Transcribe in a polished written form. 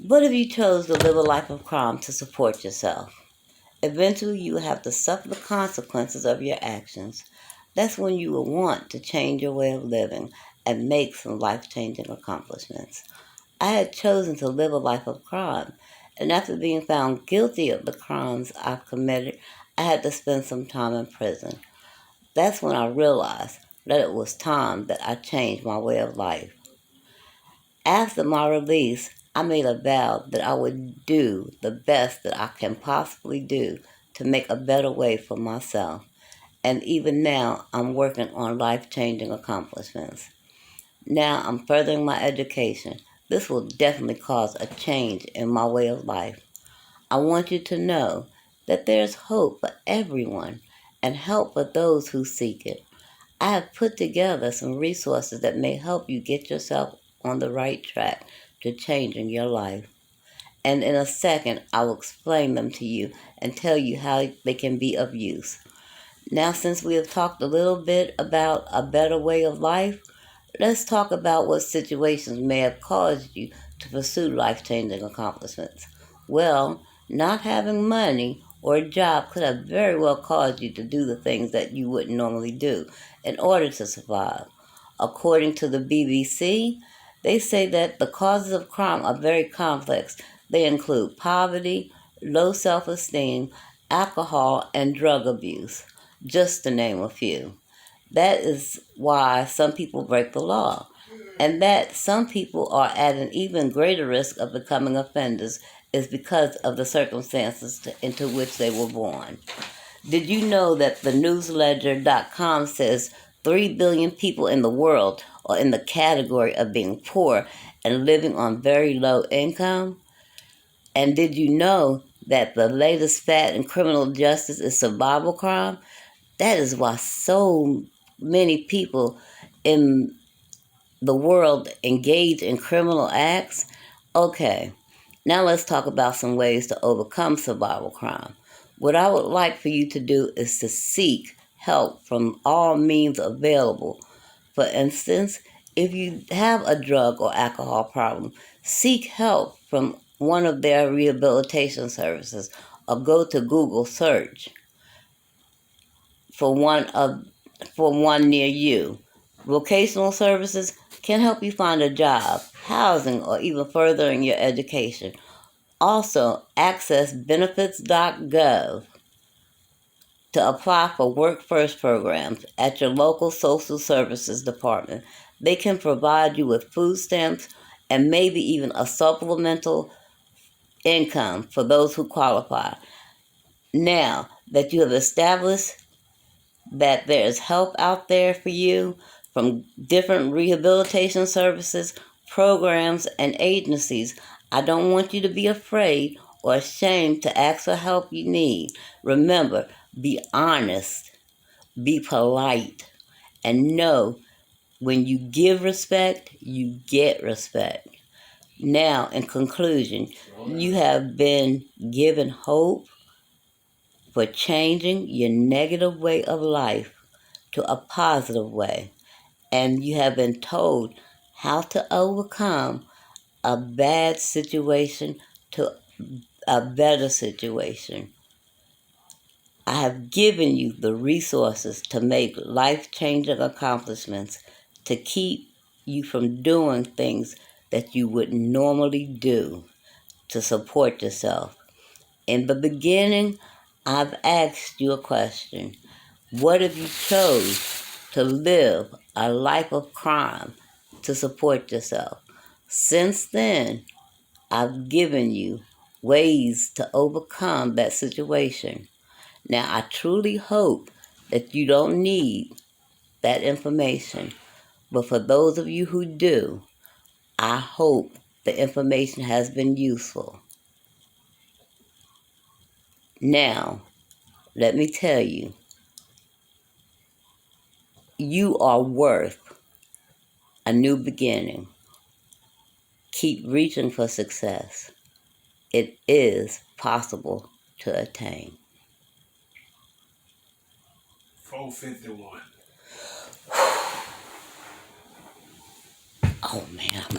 What if you chose to live a life of crime to support yourself? Eventually, you will have to suffer the consequences of your actions. That's when you will want to change your way of living and make some life changing accomplishments. I had chosen to live a life of crime, and after being found guilty of the crimes I've committed, I had to spend some time in prison. That's when I realized that it was time that I changed my way of life. After my release, I made a vow that I would do the best that I can possibly do to make a better way for myself. And even now, I'm working on life changing accomplishments. Now I'm furthering my education. This will definitely cause a change in my way of life. I want you to know that there's hope for everyone and help for those who seek it. I have put together some resources that may help you get yourself on the right track to changing your life. And in a second, I will explain them to you and tell you how they can be of use. Now, since we have talked a little bit about a better way of life, let's talk about what situations may have caused you to pursue life changing accomplishments. Well, not having money or a job could have very well caused you to do the things that you wouldn't normally do in order to survive. According to the BBC, they say that the causes of crime are very complex. They include poverty, low self esteem, alcohol, and drug abuse, just to name a few. That is why some people break the law, and that some people are at an even greater risk of becoming offenders is because of the circumstances into which they were born. Did you know that the newsledger.com says 3 billion people in the world are in the category of being poor and living on very low income? And did you know that the latest fad in criminal justice is survival crime? That is why so many people in the world engage in criminal acts. Okay, now let's talk about some ways to overcome survival crime. What I would like for you to do is to seek help from all means available. For instance, if you have a drug or alcohol problem, seek help from one of their rehabilitation services or go to Google search for one of for one near you. Vocational services can help you find a job, housing, or even furthering your education. Also, access benefits.gov to apply for Work First programs at your local social services department. They can provide you with food stamps and maybe even a supplemental income for those who qualify. Now that you have established that there's help out there for you from different rehabilitation services, programs, and agencies. I don't want you to be afraid or ashamed to ask for help you need. Remember, be honest, be polite, and know when you give respect, you get respect. Now, in conclusion, you have been given hope for changing your negative way of life to a positive way, and you have been told how to overcome a bad situation to a better situation. I have given you the resources to make life changing accomplishments to keep you from doing things that you would normally do to support yourself. In the beginning, I've asked you a question. What if you chose to live a life of crime to support yourself? Since then, I've given you ways to overcome that situation. Now, I truly hope that you don't need that information, but for those of you who do, I hope the information has been useful. Now, let me tell you, you are worth a new beginning. Keep reaching for success. It is possible to attain. 451. Oh man, I'm